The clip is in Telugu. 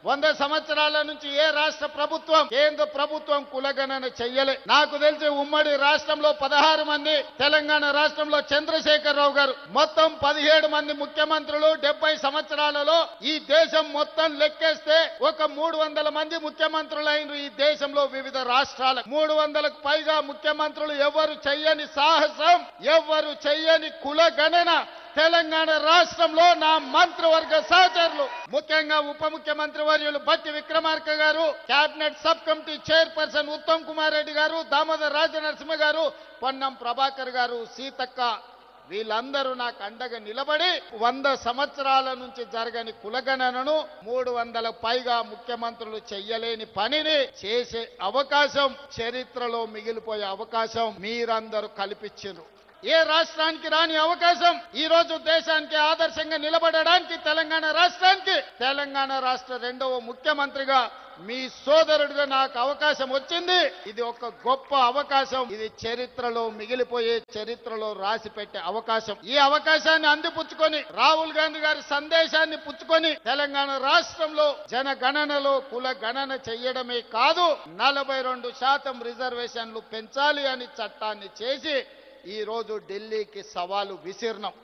100 సంవత్సరాల నుంచి ఏ రాష్ట్ర ప్రభుత్వం కేంద్ర ప్రభుత్వం కులగణన చెయ్యలే. నాకు తెలిసి ఉమ్మడి రాష్ట్రంలో 16 మంది, తెలంగాణ రాష్ట్రంలో చంద్రశేఖరరావు గారు, మొత్తం 17 మంది ముఖ్యమంత్రులు 70 సంవత్సరాలలో ఈ దేశం మొత్తం లెక్కేస్తే ఒక 300 మంది ముఖ్యమంత్రులైన ఈ దేశంలో వివిధ రాష్ట్రాల 300కు పైగా ముఖ్యమంత్రులు ఎవరు చెయ్యని సాహసం, ఎవరు చెయ్యని కులగణన తెలంగాణ రాష్ట్రంలో నా మంత్రివర్గ సహచరులు, ముఖ్యంగా ఉప ముఖ్యమంత్రి వర్యులు బట్టి విక్రమార్క గారు, cabinet sub committee chairperson Uttam Kumar Reddy గారు, దామోదర్ రాజనరసింహ గారు, పొన్నం ప్రభాకర్ గారు, సీతక్క, వీళ్ళందరూ నాకు అండగా నిలబడి 100 సంవత్సరాల నుంచి జరగని కులగణనను 300 పైగా ముఖ్యమంత్రులు చెయ్యలేని పనిని చేసే అవకాశం, చరిత్రలో మిగిలిపోయే అవకాశం మీరందరూ కల్పించారు. ఏ రాష్ట్రానికి రాని అవకాశం ఈ రోజు దేశానికి ఆదర్శంగా నిలబడడానికి తెలంగాణ రాష్ట్ర 2వ ముఖ్యమంత్రిగా మీ సోదరుడిగా నాకు అవకాశం వచ్చింది. ఇది ఒక గొప్ప అవకాశం. ఇది చరిత్రలో మిగిలిపోయే, చరిత్రలో రాసి పెట్టే అవకాశం. ఈ అవకాశాన్ని అందిపుచ్చుకొని రాహుల్ గాంధీ గారి సందేశాన్ని పుచ్చుకొని తెలంగాణ రాష్ట్రంలో జనగణనలో కుల గణన చెయ్యడమే కాదు 42% రిజర్వేషన్లు పెంచాలి అని చట్టాన్ని చేసి ఈ రోజు ఢిల్లీకి సవాలు విసిరినాం.